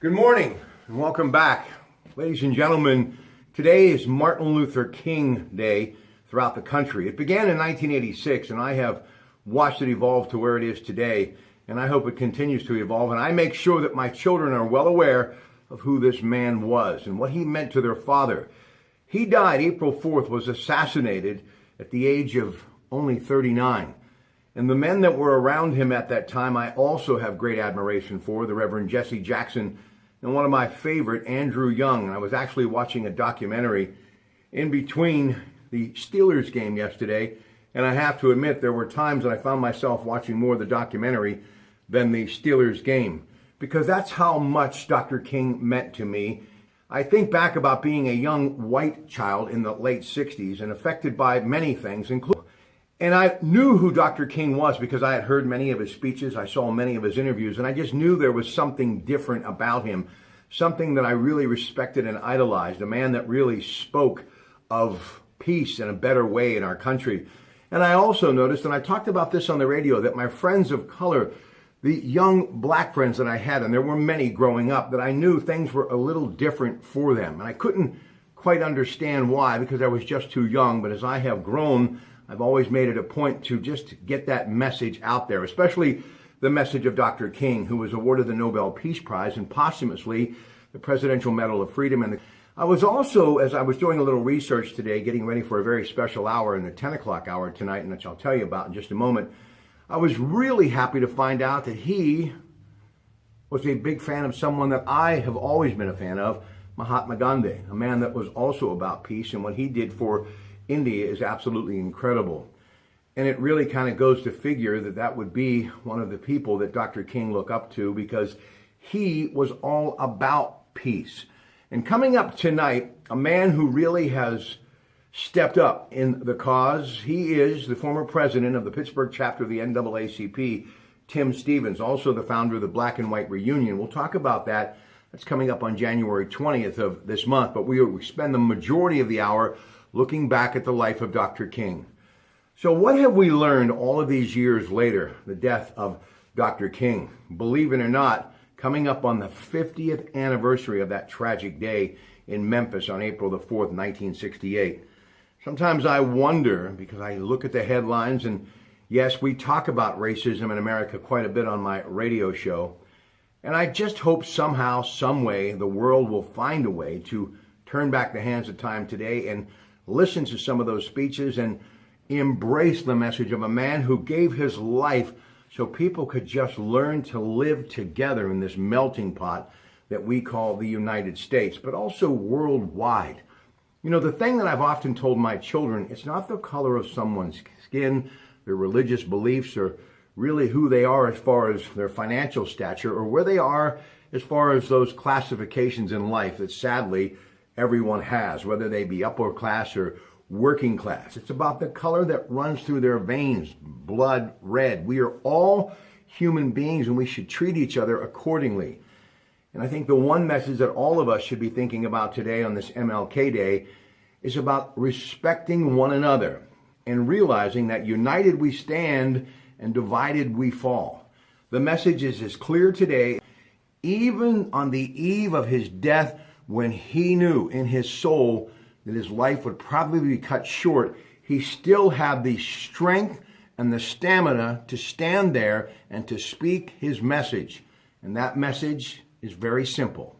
Good morning and welcome back. Ladies and gentlemen, today is Martin Luther King Day throughout the country. It began in 1986 and I have watched it evolve to where it is today, and I hope it continues to evolve, and I make sure that my children are well aware of who this man was and what he meant to their father. He died April 4th, was assassinated at the age of only 39. And the men that were around him at that time, I also have great admiration for, the Reverend Jesse Jackson and one of my favorite, Andrew Young. And I was actually watching a documentary in between the Steelers game yesterday, and I have to admit there were times that I found myself watching more of the documentary than the Steelers game, because that's how much Dr. King meant to me. I think back about being a young white child in the late 60s and affected by many things, and I knew who Dr. King was because I had heard many of his speeches, I saw many of his interviews, and I just knew there was something different about him, something that I really respected and idolized, a man that really spoke of peace and a better way in our country. And I also noticed, and I talked about this on the radio, that my friends of color, the young black friends that I had, and there were many growing up, that I knew things were a little different for them. And I couldn't quite understand why, because I was just too young. But as I have grown, I've always made it a point to just get that message out there, especially the message of Dr. King, who was awarded the Nobel Peace Prize and posthumously the Presidential Medal of Freedom. I was also, as I was doing a little research today, getting ready for a very special hour in the 10 o'clock hour tonight, and which I'll tell you about in just a moment, I was really happy to find out that he was a big fan of someone that I have always been a fan of, Mahatma Gandhi, a man that was also about peace, and what he did for India is absolutely incredible. And it really kind of goes to figure that that would be one of the people that Dr. King looked up to, because he was all about peace. And coming up tonight, a man who really has stepped up in the cause, he is the former president of the Pittsburgh chapter of the NAACP, Tim Stevens, also the founder of the Black and White Reunion. We'll talk about that. That's coming up on January 20th of this month, but we spend the majority of the hour looking back at the life of Dr. King. So what have we learned all of these years later, the death of Dr. King? Believe it or not, coming up on the 50th anniversary of that tragic day in Memphis on April the 4th, 1968. Sometimes I wonder, because I look at the headlines, and yes, we talk about racism in America quite a bit on my radio show, and I just hope somehow, some way, the world will find a way to turn back the hands of time today and listen to some of those speeches and embrace the message of a man who gave his life so people could just learn to live together in this melting pot that we call the United States, but also worldwide. You know, the thing that I've often told my children, it's not the color of someone's skin, their religious beliefs, or really who they are as far as their financial stature, or where they are as far as those classifications in life that sadly everyone has, whether they be upper class or working class. It's about the color that runs through their veins, blood red. We are all human beings, and we should treat each other accordingly. And I think the one message that all of us should be thinking about today on this MLK Day is about respecting one another and realizing that united we stand and divided we fall. The message is as clear today, even on the eve of his death, when he knew in his soul that his life would probably be cut short, he still had the strength and the stamina to stand there and to speak his message. And that message is very simple.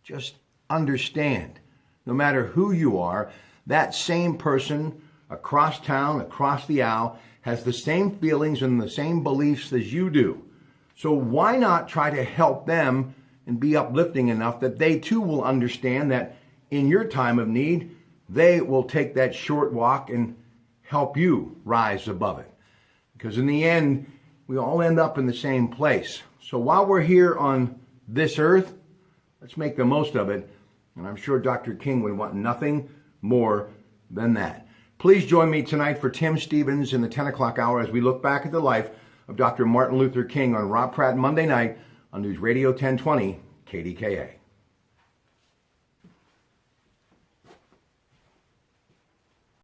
Just understand, no matter who you are, that same person across town, across the aisle, has the same feelings and the same beliefs as you do. So why not try to help them and be uplifting enough that they too will understand that in your time of need, they will take that short walk and help you rise above it. Because in the end, we all end up in the same place. So while we're here on this earth, let's make the most of it. And I'm sure Dr. King would want nothing more than that. Please join me tonight for Tim Stevens in the 10 o'clock hour as we look back at the life of Dr. Martin Luther King on Pratte Monday night on News Radio 1020 KDKA.